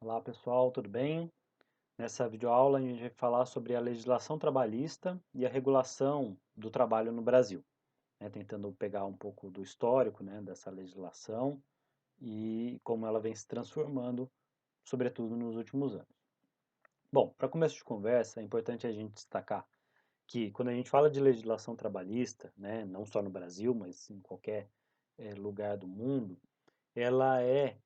Olá pessoal, tudo bem? Nessa videoaula a gente vai falar sobre a legislação trabalhista e a regulação do trabalho no Brasil, né, tentando pegar um pouco do histórico, né, dessa legislação e como ela vem se transformando, sobretudo nos últimos anos. Bom, para começo de conversa, é importante a gente destacar que quando a gente fala de legislação trabalhista, né, não só no Brasil, mas em qualquer lugar do mundo, ela é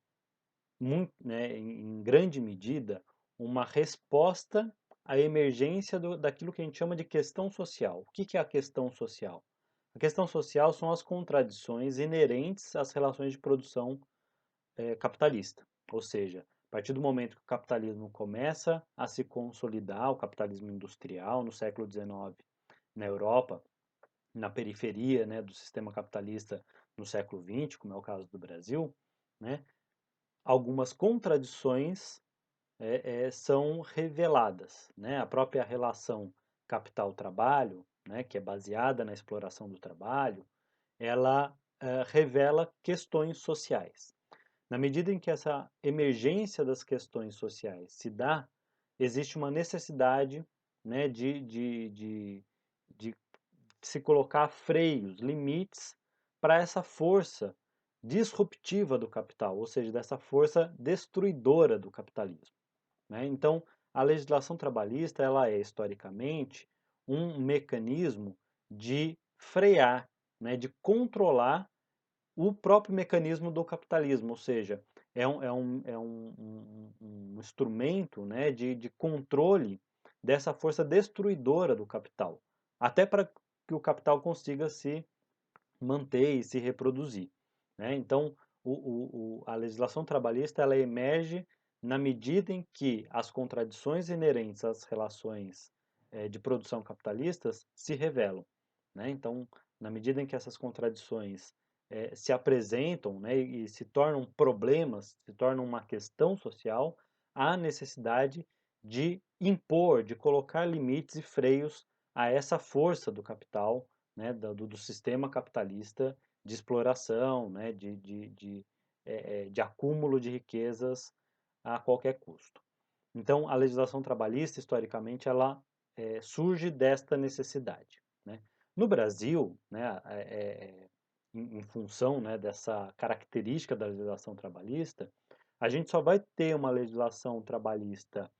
muito, né, em grande medida, uma resposta à emergência daquilo que a gente chama de questão social. O que que é a questão social? A questão social são as contradições inerentes às relações de produção capitalista. Ou seja, a partir do momento que o capitalismo começa a se consolidar, o capitalismo industrial no século XIX na Europa, na periferia, né, do sistema capitalista no século XX, como é o caso do Brasil, né, algumas contradições são reveladas, né? A própria relação capital-trabalho, né, que é baseada na exploração do trabalho, ela revela questões sociais. Na medida em que essa emergência das questões sociais se dá, existe uma necessidade, né, de se colocar freios, limites para essa força disruptiva do capital, ou seja, dessa força destruidora do capitalismo, né? Então, a legislação trabalhista ela é historicamente um mecanismo de frear, né, de controlar o próprio mecanismo do capitalismo, ou seja, é um instrumento, né, de controle dessa força destruidora do capital, até para que o capital consiga se manter e se reproduzir, né? Então, a legislação trabalhista ela emerge na medida em que as contradições inerentes às relações de produção capitalistas se revelam, né? Então, na medida em que essas contradições se apresentam, né, e se tornam problemas, se tornam uma questão social, há necessidade de impor, de colocar limites e freios a essa força do capital, né, do sistema capitalista de exploração, né, de acúmulo de riquezas a qualquer custo. Então, a legislação trabalhista, historicamente, ela surge desta necessidade, né? No Brasil, né, em função, né, dessa característica da legislação trabalhista, a gente só vai ter uma legislação trabalhista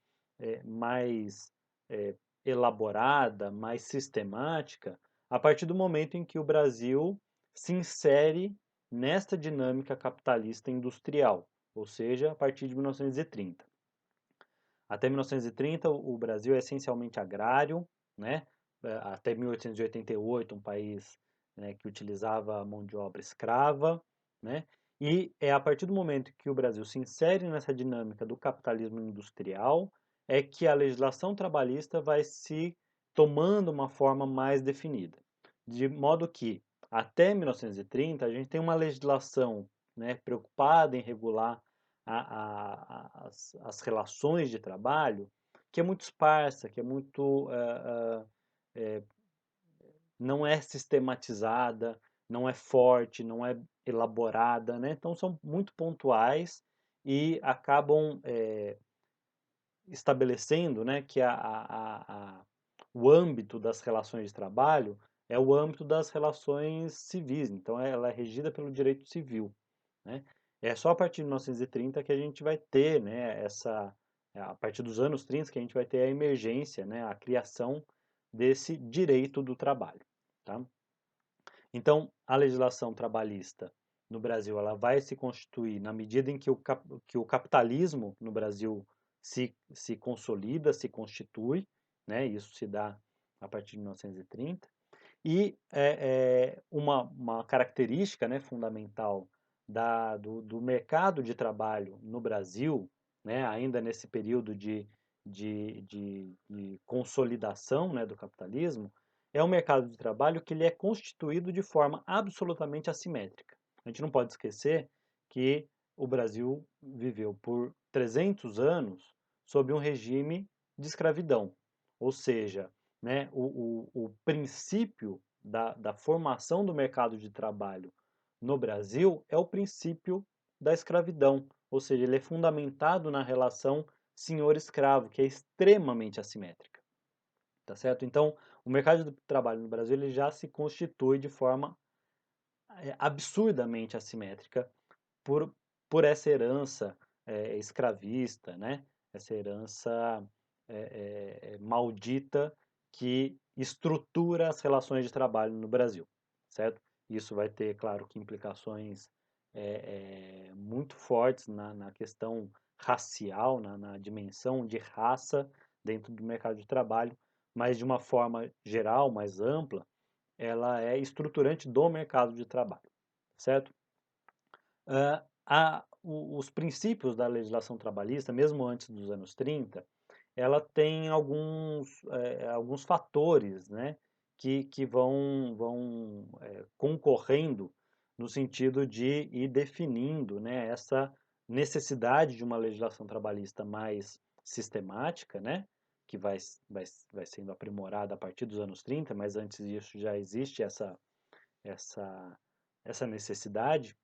mais eh, elaborada, mais sistemática, a partir do momento em que o Brasil se insere nesta dinâmica capitalista industrial, ou seja, a partir de 1930. Até 1930, o Brasil é essencialmente agrário, né? Até 1888, um país, né, que utilizava mão de obra escrava, né? E é a partir do momento que o Brasil se insere nessa dinâmica do capitalismo industrial, é que a legislação trabalhista vai se tomando uma forma mais definida. De modo que, até 1930, a gente tem uma legislação, né, preocupada em regular as relações de trabalho, que é muito esparsa, que é muito, não é sistematizada, não é forte, não é elaborada, né? Então são muito pontuais e acabam estabelecendo, né, que o âmbito das relações de trabalho é o âmbito das relações civis, então ela é regida pelo direito civil, né? É só a partir de 1930 que a gente vai ter, né, a partir dos anos 30 que a gente vai ter a emergência, né, a criação desse direito do trabalho, tá? Então, a legislação trabalhista no Brasil, ela vai se constituir na medida em que que o capitalismo no Brasil se consolida, se constitui, né? Isso se dá a partir de 1930. E uma característica, né, fundamental do mercado de trabalho no Brasil, né, ainda nesse período de consolidação, né, do capitalismo, é um mercado de trabalho que ele é constituído de forma absolutamente assimétrica. A gente não pode esquecer que o Brasil viveu por 300 anos sob um regime de escravidão, ou seja, né, o princípio da formação do mercado de trabalho no Brasil é o princípio da escravidão, ou seja, ele é fundamentado na relação senhor-escravo, que é extremamente assimétrica, tá certo? Então, o mercado de trabalho no Brasil ele já se constitui de forma absurdamente assimétrica por, por essa herança escravista, né? Essa herança maldita que estrutura as relações de trabalho no Brasil, certo? Isso vai ter, claro, que implicações muito fortes na questão racial, na dimensão de raça dentro do mercado de trabalho, mas de uma forma geral, mais ampla, ela é estruturante do mercado de trabalho, certo? Os princípios da legislação trabalhista, mesmo antes dos anos 30, ela tem alguns fatores, né, que vão concorrendo no sentido de ir definindo, né, essa necessidade de uma legislação trabalhista mais sistemática, né, que vai sendo aprimorada a partir dos anos 30, mas antes disso já existe essa, essa necessidade.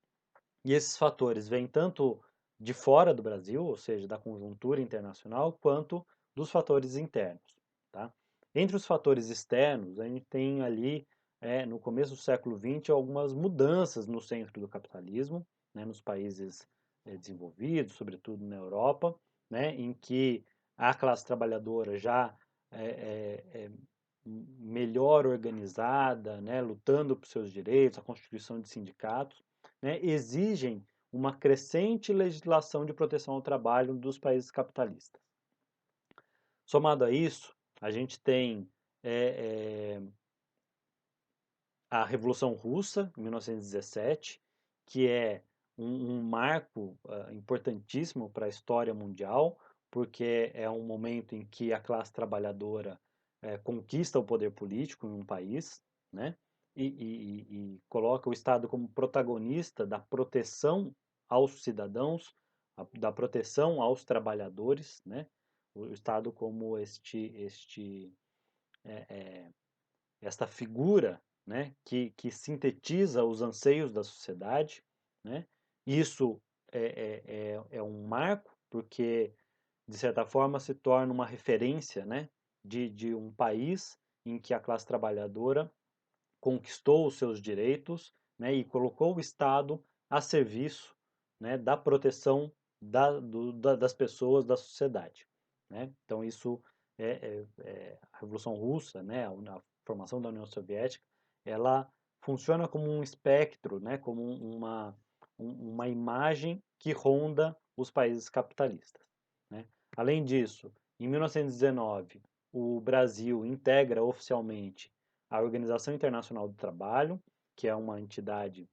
E esses fatores vêm tanto de fora do Brasil, ou seja, da conjuntura internacional, quanto dos fatores internos, tá? Entre os fatores externos, a gente tem ali, no começo do século XX, algumas mudanças no centro do capitalismo, né, nos países desenvolvidos, sobretudo na Europa, né, em que a classe trabalhadora já é melhor organizada, né, lutando por seus direitos, a constituição de sindicatos, né, exigem uma crescente legislação de proteção ao trabalho dos países capitalistas. Somado a isso, a gente tem é, é, a Revolução Russa, em 1917, que é um marco importantíssimo para a história mundial, porque é um momento em que a classe trabalhadora conquista o poder político em um país, né? E coloca o Estado como protagonista da proteção aos cidadãos, da proteção aos trabalhadores, né? O Estado como esta figura, né, que sintetiza os anseios da sociedade, né? Isso é um marco, porque, de certa forma, se torna uma referência, né, de um país em que a classe trabalhadora conquistou os seus direitos, né, e colocou o Estado a serviço, né, da proteção das pessoas, da sociedade, né? Então isso a Revolução Russa, né, a formação da União Soviética, ela funciona como um espectro, né, como uma imagem que ronda os países capitalistas, né? Além disso, em 1919, o Brasil integra oficialmente a Organização Internacional do Trabalho, que é uma entidade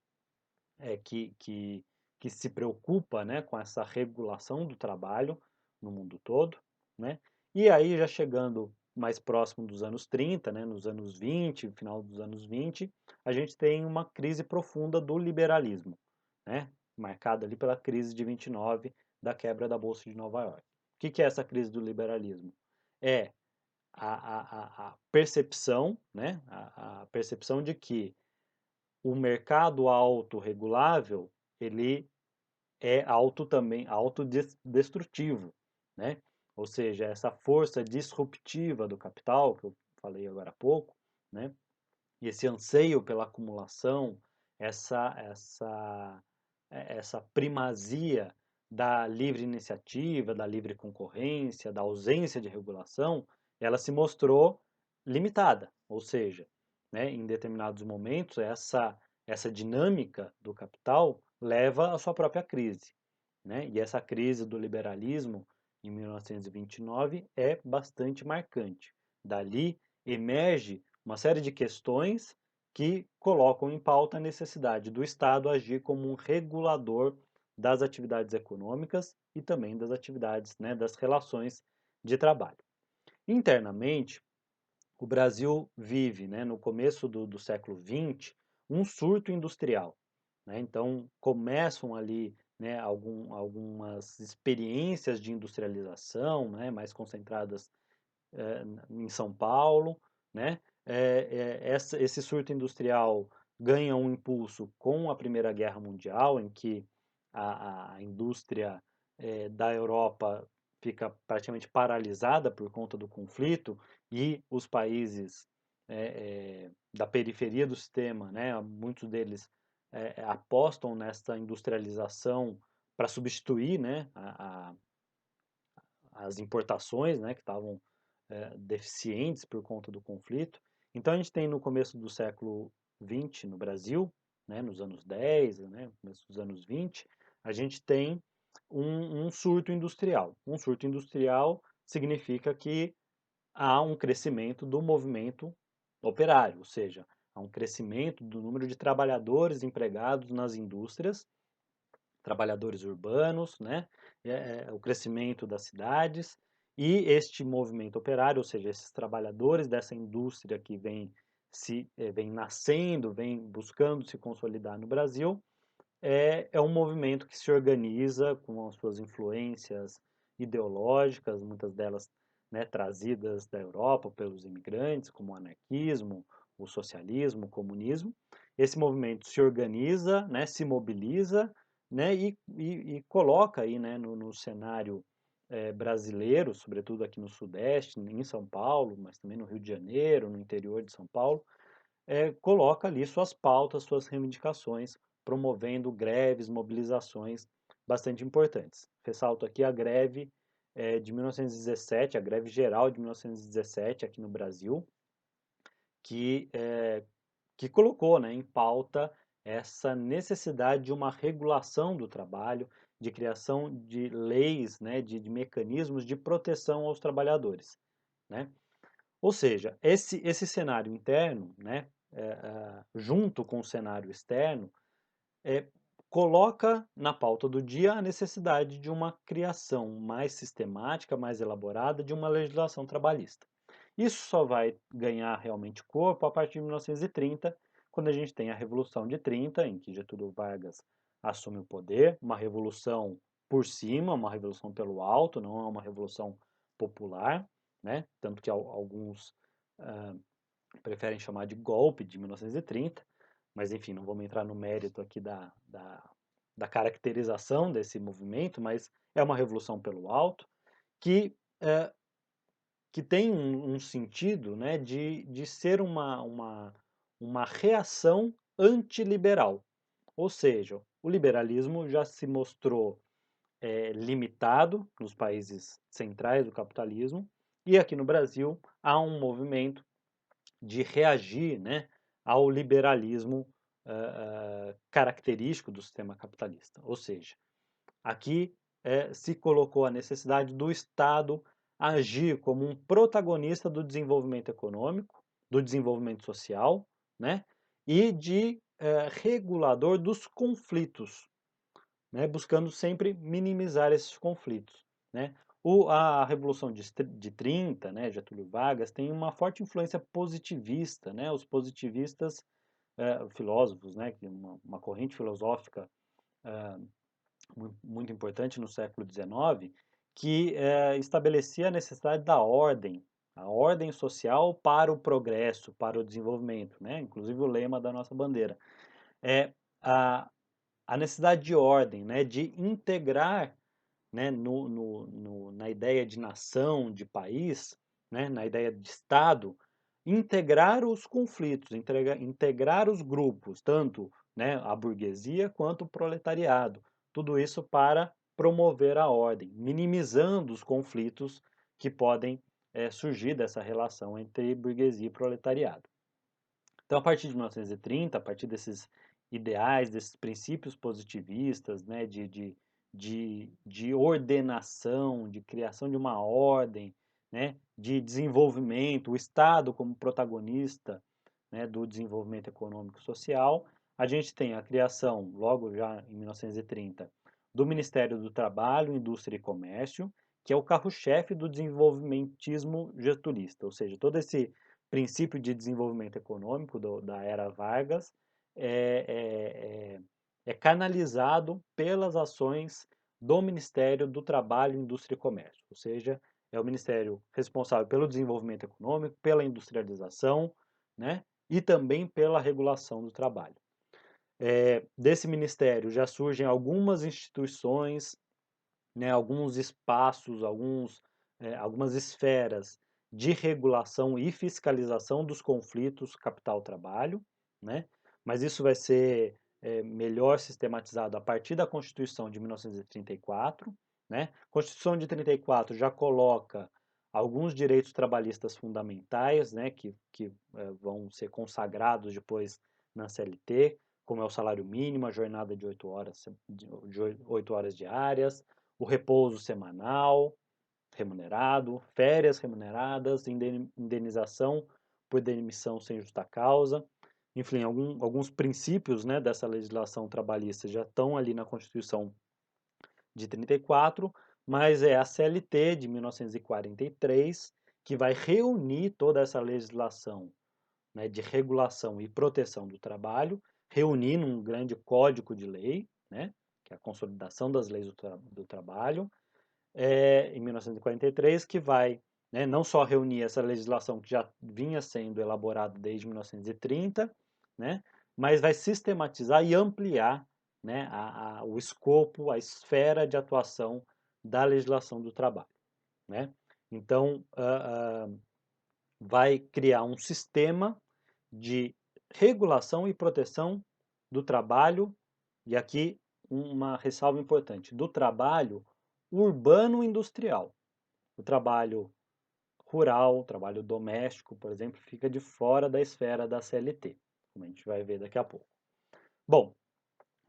é, que, que, que se preocupa, né, com essa regulação do trabalho no mundo todo, né? E aí, já chegando mais próximo dos anos 30, né, nos anos 20, final dos anos 20, a gente tem uma crise profunda do liberalismo, né, marcada ali pela crise de 29, da quebra da Bolsa de Nova York. O que é essa crise do liberalismo? É a percepção, né, a percepção de que o mercado autorregulável ele é também autodestrutivo, né? Ou seja, essa força disruptiva do capital que eu falei agora há pouco, né? E esse anseio pela acumulação, essa primazia da livre iniciativa, da livre concorrência, da ausência de regulação, ela se mostrou limitada, ou seja, né, em determinados momentos essa dinâmica do capital leva à sua própria crise, né? E essa crise do liberalismo em 1929 é bastante marcante. Dali emerge uma série de questões que colocam em pauta a necessidade do Estado agir como um regulador das atividades econômicas e também das atividades, né, das relações de trabalho. Internamente, o Brasil vive, né, no começo do século XX, um surto industrial, né? Então, começam ali, né, algumas experiências de industrialização, né, mais concentradas em São Paulo, né? Esse surto industrial ganha um impulso com a Primeira Guerra Mundial, em que a indústria da Europa fica praticamente paralisada por conta do conflito e os países da periferia do sistema, né, muitos deles apostam nessa industrialização para substituir, né, as importações, né, que estavam deficientes por conta do conflito. Então a gente tem no começo do século XX no Brasil, né, nos anos 10, né, no começo dos anos 20, a gente tem um surto industrial. Um surto industrial significa que há um crescimento do movimento operário, ou seja, há um crescimento do número de trabalhadores empregados nas indústrias, trabalhadores urbanos, né? O crescimento das cidades e este movimento operário, ou seja, esses trabalhadores dessa indústria que vem nascendo, vem buscando se consolidar no Brasil, é um movimento que se organiza com as suas influências ideológicas, muitas delas, né, trazidas da Europa pelos imigrantes, como o anarquismo, o socialismo, o comunismo. Esse movimento se organiza, né, se mobiliza, né, e coloca aí, né, no cenário brasileiro, sobretudo aqui no Sudeste, em São Paulo, mas também no Rio de Janeiro, no interior de São Paulo, coloca ali suas pautas, suas reivindicações, promovendo greves, mobilizações bastante importantes. Ressalto aqui a greve de 1917, a greve geral de 1917 aqui no Brasil, que, que colocou, né, em pauta essa necessidade de uma regulação do trabalho, de criação de leis, né, de mecanismos de proteção aos trabalhadores, né? Ou seja, esse cenário interno, né, junto com o cenário externo, eh, coloca na pauta do dia a necessidade de uma criação mais sistemática, mais elaborada de uma legislação trabalhista. Isso só vai ganhar realmente corpo a partir de 1930, quando a gente tem a Revolução de 30, em que Getúlio Vargas assume o poder, uma revolução por cima, uma revolução pelo alto, não é uma revolução popular, né? Tanto que alguns ah, preferem chamar de golpe de 1930, mas enfim, não vamos entrar no mérito aqui da caracterização desse movimento, mas é uma revolução pelo alto que, que tem um sentido, né, de ser uma reação antiliberal. Ou seja, o liberalismo já se mostrou limitado nos países centrais do capitalismo, e aqui no Brasil há um movimento de reagir, né, ao liberalismo característico do sistema capitalista. Ou seja, aqui se colocou a necessidade do Estado agir como um protagonista do desenvolvimento econômico, do desenvolvimento social, né, e de regulador dos conflitos, né, buscando sempre minimizar esses conflitos, né. A Revolução de 30, né, Getúlio Vargas, tem uma forte influência positivista, né, os positivistas, filósofos, né, que uma corrente filosófica muito importante no século XIX, que estabelecia a necessidade da ordem, a ordem social para o progresso, para o desenvolvimento, né, inclusive o lema da nossa bandeira. É a, a necessidade de ordem, né, de integrar, né, na ideia de nação, de país, né, na ideia de Estado, integrar os conflitos, integrar os grupos, tanto, né, a burguesia quanto o proletariado. Tudo isso para promover a ordem, minimizando os conflitos que podem surgir dessa relação entre burguesia e proletariado. Então, a partir de 1930, a partir desses ideais, desses princípios positivistas, né, de ordenação, de criação de uma ordem, né, de desenvolvimento, o Estado como protagonista, né, do desenvolvimento econômico e social, a gente tem a criação, logo já em 1930, do Ministério do Trabalho, Indústria e Comércio, que é o carro-chefe do desenvolvimentismo getulista, ou seja, todo esse princípio de desenvolvimento econômico da era Vargas é, é canalizado pelas ações do Ministério do Trabalho, Indústria e Comércio, ou seja, é o ministério responsável pelo desenvolvimento econômico, pela industrialização, né, e também pela regulação do trabalho. Desse ministério já surgem algumas instituições, né, alguns espaços, algumas esferas de regulação e fiscalização dos conflitos capital-trabalho, né? Mas isso vai ser melhor sistematizado a partir da Constituição de 1934, né? A Constituição de 34 já coloca alguns direitos trabalhistas fundamentais, né, que vão ser consagrados depois na CLT, como é o salário mínimo, a jornada de 8 horas, de 8 horas diárias, o repouso semanal remunerado, férias remuneradas, indenização por demissão sem justa causa. Enfim, alguns princípios, né, dessa legislação trabalhista já estão ali na Constituição de 34, mas é a CLT de 1943 que vai reunir toda essa legislação, né, de regulação e proteção do trabalho, reunir num grande código de lei, né, que é a Consolidação das Leis do Trabalho, em 1943, que vai, né, não só reunir essa legislação que já vinha sendo elaborada desde 1930, né, mas vai sistematizar e ampliar, né, o escopo, a esfera de atuação da legislação do trabalho, né? Então, vai criar um sistema de regulação e proteção do trabalho, e aqui uma ressalva importante, do trabalho urbano-industrial. O trabalho rural, o trabalho doméstico, por exemplo, fica de fora da esfera da CLT, como a gente vai ver daqui a pouco. Bom,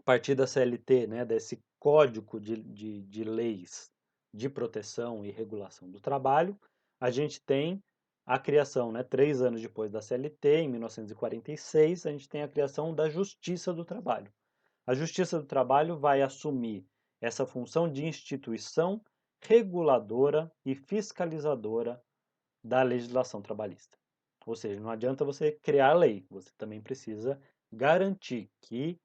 a partir da CLT, né, desse código de leis de proteção e regulação do trabalho, a gente tem a criação, né, 3 anos depois da CLT, em 1946, a gente tem a criação da Justiça do Trabalho. A Justiça do Trabalho vai assumir essa função de instituição reguladora e fiscalizadora da legislação trabalhista. Ou seja, não adianta você criar lei, você também precisa garantir que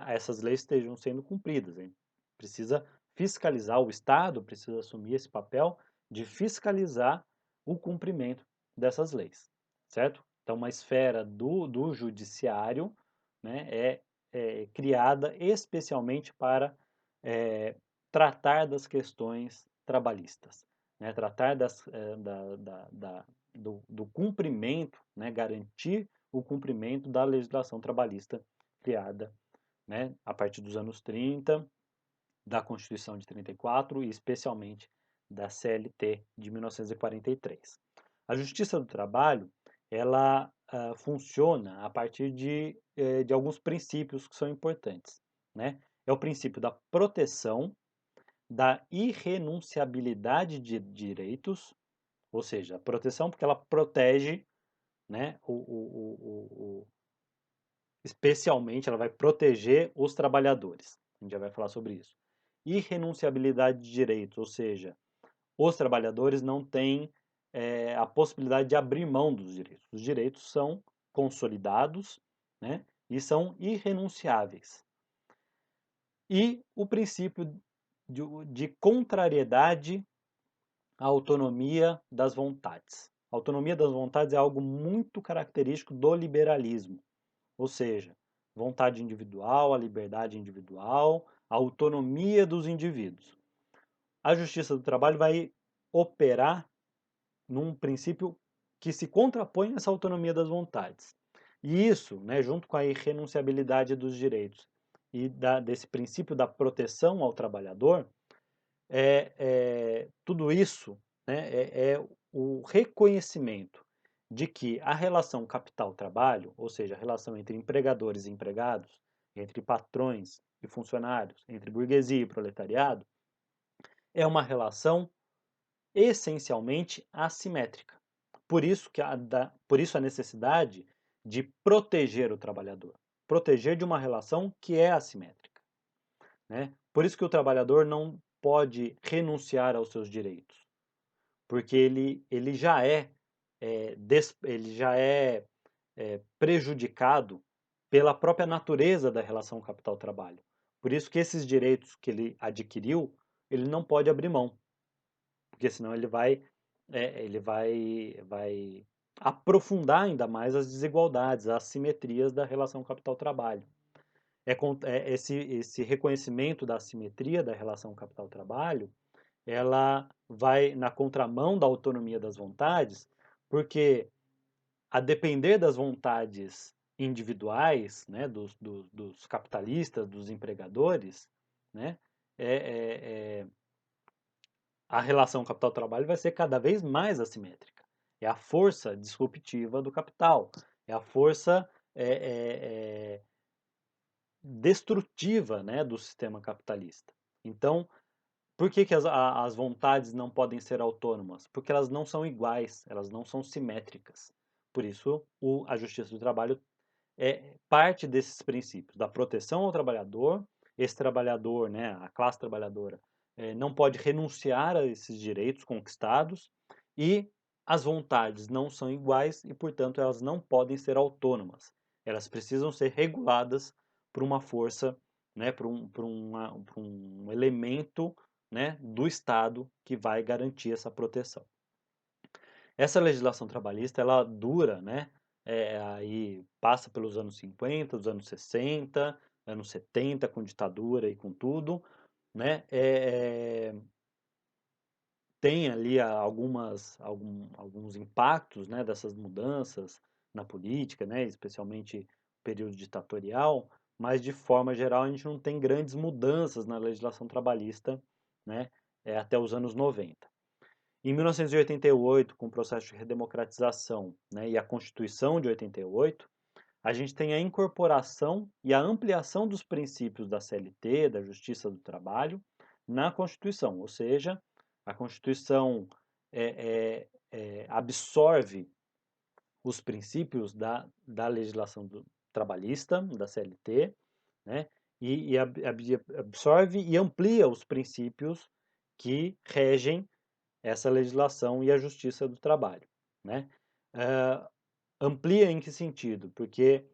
essas leis estejam sendo cumpridas. Hein? Precisa fiscalizar, o Estado precisa assumir esse papel de fiscalizar o cumprimento dessas leis, certo? Então, uma esfera do judiciário, né, é criada especialmente para tratar das questões trabalhistas, né, tratar do cumprimento, né, garantir o cumprimento da legislação trabalhista criada, né, a partir dos anos 30, da Constituição de 34 e especialmente da CLT de 1943. A Justiça do Trabalho, ela funciona a partir de alguns princípios que são importantes, né? É o princípio da proteção, da irrenunciabilidade de direitos, ou seja, a proteção porque ela protege, né, especialmente ela vai proteger os trabalhadores. A gente já vai falar sobre isso. Irrenunciabilidade de direitos, ou seja, os trabalhadores não têm a possibilidade de abrir mão dos direitos. Os direitos são consolidados, né, e são irrenunciáveis. E o princípio de contrariedade à autonomia das vontades. A autonomia das vontades é algo muito característico do liberalismo, ou seja, vontade individual, a liberdade individual, a autonomia dos indivíduos. A justiça do trabalho vai operar num princípio que se contrapõe a essa autonomia das vontades. E isso, né, junto com a irrenunciabilidade dos direitos e desse princípio da proteção ao trabalhador, tudo isso, né, é o reconhecimento de que a relação capital-trabalho, ou seja, a relação entre empregadores e empregados, entre patrões e funcionários, entre burguesia e proletariado, é uma relação essencialmente assimétrica. Por isso a necessidade de proteger o trabalhador, proteger de uma relação que é assimétrica, né? Por isso que o trabalhador não pode renunciar aos seus direitos, porque ele já é prejudicado pela própria natureza da relação capital-trabalho. Por isso que esses direitos que ele adquiriu, ele não pode abrir mão, porque senão ele vai aprofundar ainda mais as desigualdades, as assimetrias da relação capital-trabalho. esse reconhecimento da assimetria da relação capital-trabalho, ela vai na contramão da autonomia das vontades, porque a depender das vontades individuais, né, dos capitalistas, dos empregadores, né, é, é, é, a relação capital-trabalho vai ser cada vez mais assimétrica. É a força disruptiva do capital, é a força destrutiva, né, do sistema capitalista. Então, por que as vontades não podem ser autônomas? Porque elas não são iguais, elas não são simétricas. Por isso, a justiça do trabalho é parte desses princípios, da proteção ao trabalhador. Esse trabalhador, né, a classe trabalhadora, não pode renunciar a esses direitos conquistados, e as vontades não são iguais e, portanto, elas não podem ser autônomas. Elas precisam ser reguladas por uma força, né, por um elemento, né, do Estado que vai garantir essa proteção. Essa legislação trabalhista, ela dura, né, aí passa pelos anos 50, os anos 60, anos 70, com ditadura e com tudo, né, tem ali alguns impactos, né, dessas mudanças na política, né, especialmente período ditatorial, mas de forma geral a gente não tem grandes mudanças na legislação trabalhista, né, até os anos 90. Em 1988, com o processo de redemocratização, né, e a Constituição de 88, a gente tem a incorporação e a ampliação dos princípios da CLT, da Justiça do Trabalho, na Constituição, ou seja, a Constituição absorve os princípios da legislação trabalhista, da CLT, né, absorve e amplia os princípios que regem essa legislação e a justiça do trabalho, né? Ah, amplia em que sentido? Porque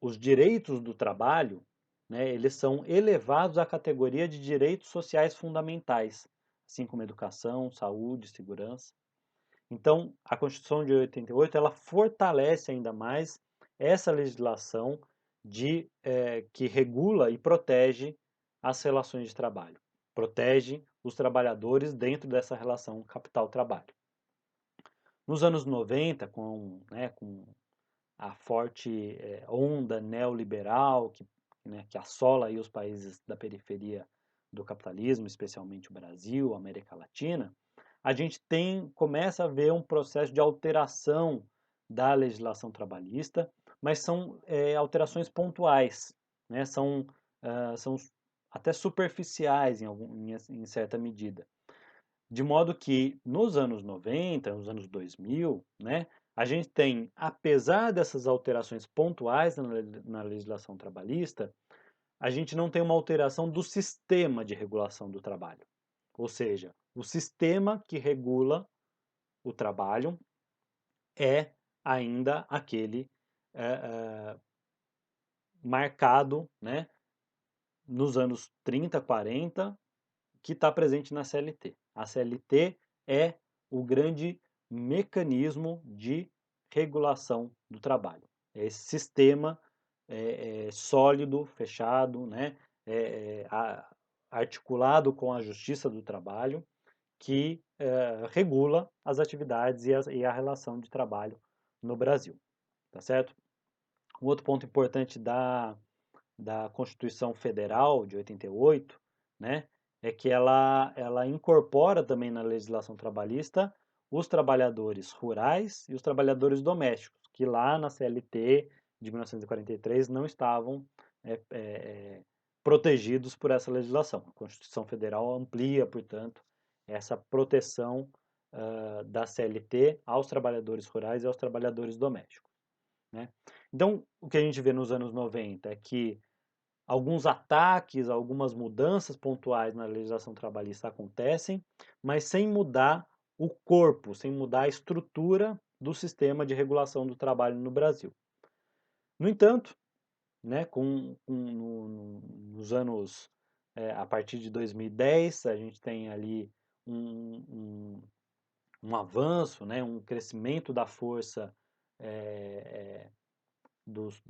os direitos do trabalho, né, eles são elevados à categoria de direitos sociais fundamentais, assim como educação, saúde, segurança. Então, a Constituição de 88 ela fortalece ainda mais essa legislação que regula e protege as relações de trabalho, protege os trabalhadores dentro dessa relação capital-trabalho. Nos anos 90, com a forte onda neoliberal que assola aí os países da periferia do capitalismo, especialmente o Brasil, a América Latina, a gente começa a ver um processo de alteração da legislação trabalhista, mas são alterações pontuais, né? São até superficiais em certa medida. De modo que nos anos 90, nos anos 2000, né, a gente tem, apesar dessas alterações pontuais na legislação trabalhista, a gente não tem uma alteração do sistema de regulação do trabalho. Ou seja, o sistema que regula o trabalho é ainda aquele é, é, marcado, né, nos anos 30, 40, que está presente na CLT. A CLT é o grande mecanismo de regulação do trabalho. É esse sistema sólido, fechado, né, articulado com a Justiça do Trabalho, que regula as atividades e a relação de trabalho no Brasil, tá certo? Um outro ponto importante da Constituição Federal de 88, né, é que ela incorpora também na legislação trabalhista os trabalhadores rurais e os trabalhadores domésticos, que lá na CLT de 1943 não estavam protegidos por essa legislação. A Constituição Federal amplia, portanto, essa proteção da CLT aos trabalhadores rurais e aos trabalhadores domésticos, né? Então, o que a gente vê nos anos 90 é que alguns ataques, algumas mudanças pontuais na legislação trabalhista acontecem, mas sem mudar o corpo, sem mudar a estrutura do sistema de regulação do trabalho no Brasil. No entanto, né, nos anos, a partir de 2010, a gente tem ali um, um, um avanço, né, um crescimento da força dos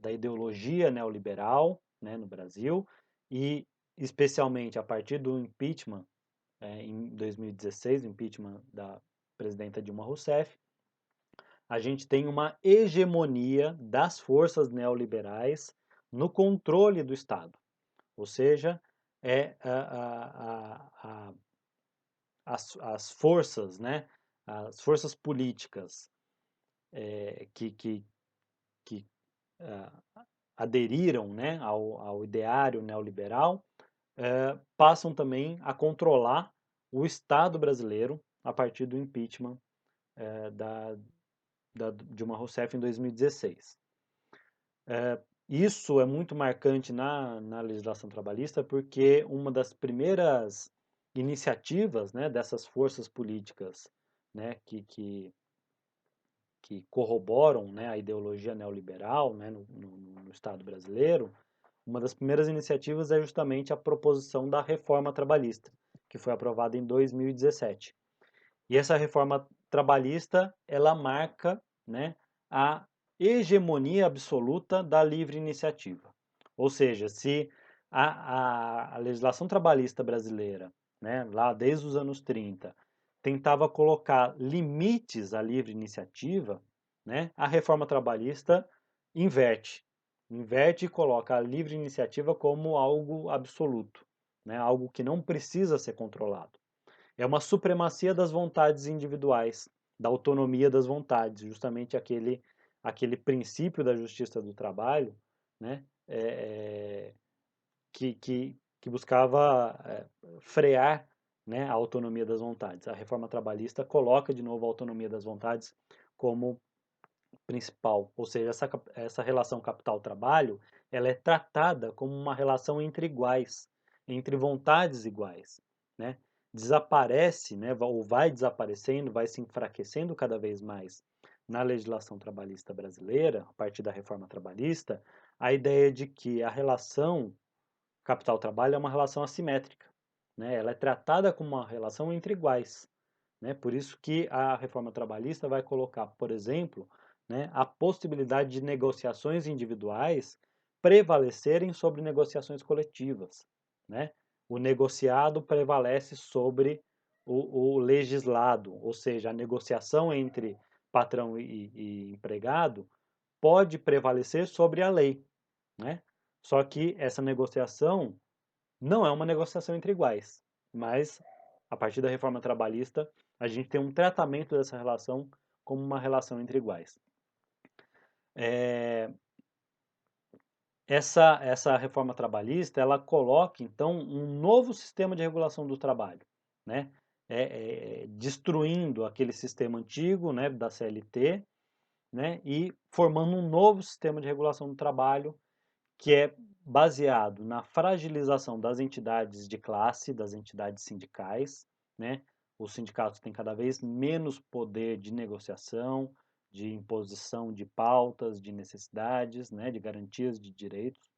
da ideologia neoliberal, né, no Brasil, e especialmente a partir do impeachment, em 2016, o impeachment da presidenta Dilma Rousseff, a gente tem uma hegemonia das forças neoliberais no controle do Estado. Ou seja, é as forças, né, as forças políticas que aderiram, né, ao ideário neoliberal, passam também a controlar o Estado brasileiro a partir do impeachment da Dilma Rousseff em 2016. Isso é muito marcante na legislação trabalhista porque uma das primeiras iniciativas, né, dessas forças políticas, né, que corroboram, né, a ideologia neoliberal, né, no Estado brasileiro, uma das primeiras iniciativas é justamente a proposição da reforma trabalhista, que foi aprovada em 2017. E essa reforma trabalhista, ela marca, né, a hegemonia absoluta da livre iniciativa. Ou seja, se a legislação trabalhista brasileira, né, lá desde os anos 30, tentava colocar limites à livre iniciativa, né, a reforma trabalhista inverte. Inverte e coloca a livre iniciativa como algo absoluto, né, algo que não precisa ser controlado. É uma supremacia das vontades individuais, da autonomia das vontades, justamente aquele princípio da justiça do trabalho, né, que buscava frear, né, a autonomia das vontades. A reforma trabalhista coloca de novo a autonomia das vontades como principal, ou seja, essa relação capital-trabalho, ela é tratada como uma relação entre iguais, entre vontades iguais, né? Desaparece, né, ou vai desaparecendo, vai se enfraquecendo cada vez mais na legislação trabalhista brasileira, a partir da reforma trabalhista, a ideia de que a relação capital-trabalho é uma relação assimétrica, né? Ela é tratada como uma relação entre iguais, né? Por isso que a reforma trabalhista vai colocar, por exemplo, né, a possibilidade de negociações individuais prevalecerem sobre negociações coletivas, né? O negociado prevalece sobre o legislado, ou seja, a negociação entre patrão e empregado pode prevalecer sobre a lei, né? Só que essa negociação não é uma negociação entre iguais, mas a partir da reforma trabalhista, a gente tem um tratamento dessa relação como uma relação entre iguais. Essa reforma trabalhista, ela coloca, então, um novo sistema de regulação do trabalho, né? Destruindo aquele sistema antigo, né, da CLT, né, e formando um novo sistema de regulação do trabalho que é baseado na fragilização das entidades de classe, das entidades sindicais, né? Os sindicatos têm cada vez menos poder de negociação, de imposição de pautas, de necessidades, né? De garantias de direitos.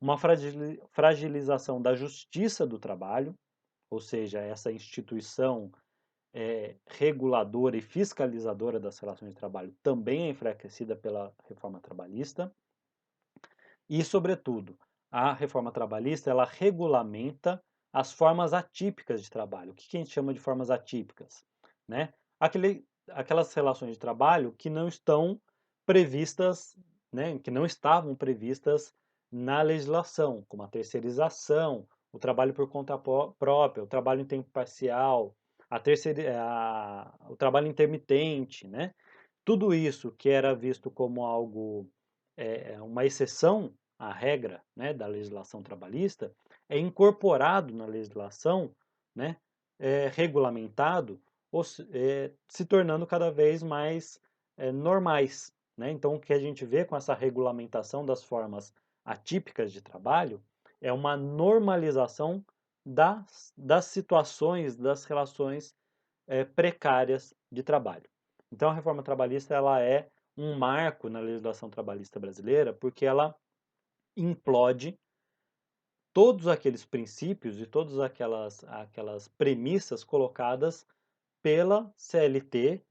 Uma fragilização da justiça do trabalho, ou seja, essa instituição reguladora e fiscalizadora das relações de trabalho também é enfraquecida pela reforma trabalhista. E, sobretudo, a reforma trabalhista, ela regulamenta as formas atípicas de trabalho. O que a gente chama de formas atípicas? Né? Aquelas relações de trabalho que não estão previstas, né, que não estavam previstas na legislação, como a terceirização, o trabalho por conta própria, o trabalho em tempo parcial, o trabalho intermitente, né? Tudo isso que era visto como algo, uma exceção à regra, né, da legislação trabalhista, é incorporado na legislação, né, regulamentado, se tornando cada vez mais normais. Né? Então, o que a gente vê com essa regulamentação das formas atípicas de trabalho é uma normalização das situações, das relações precárias de trabalho. Então, a reforma trabalhista ela é um marco na legislação trabalhista brasileira porque ela implode todos aqueles princípios e todas aquelas premissas colocadas pela CLT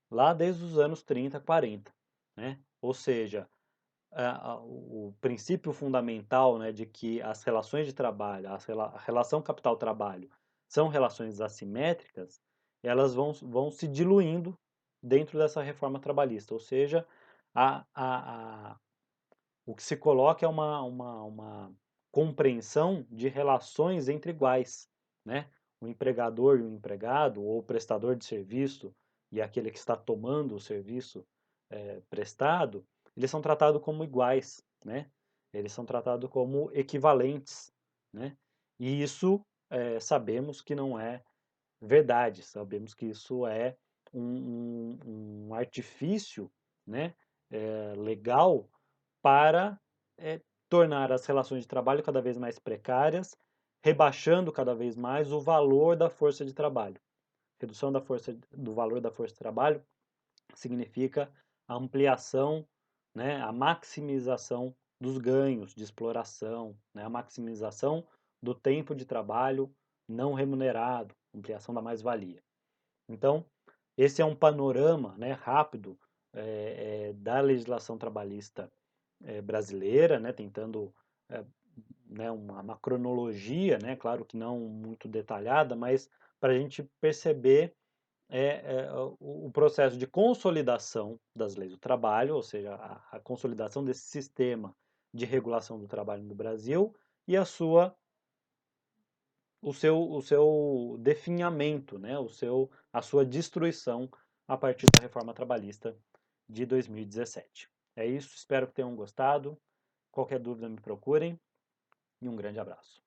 lá desde os anos 30, 40. Né? Ou seja, o princípio fundamental, né, de que as relações de trabalho, a relação capital-trabalho são relações assimétricas, elas vão se diluindo dentro dessa reforma trabalhista, ou seja, a, a, a, o que se coloca é uma compreensão de relações entre iguais, né? O empregador e o empregado, ou o prestador de serviço e aquele que está tomando o serviço prestado, eles são tratados como iguais, né? Eles são tratados como equivalentes, né? E isso sabemos que não é verdade, sabemos que isso é um artifício, né, legal para tornar as relações de trabalho cada vez mais precárias, rebaixando cada vez mais o valor da força de trabalho. Redução do valor da força de trabalho significa a ampliação, né, a maximização dos ganhos de exploração, né, a maximização do tempo de trabalho não remunerado, ampliação da mais-valia. Então, esse é um panorama, né, rápido da legislação trabalhista brasileira, né, tentando né, uma cronologia, né, claro que não muito detalhada, mas para a gente perceber o processo de consolidação das leis do trabalho, ou seja, a consolidação desse sistema de regulação do trabalho no Brasil e o seu definhamento, né, a sua destruição a partir da reforma trabalhista de 2017. É isso, espero que tenham gostado. Qualquer dúvida me procurem e um grande abraço.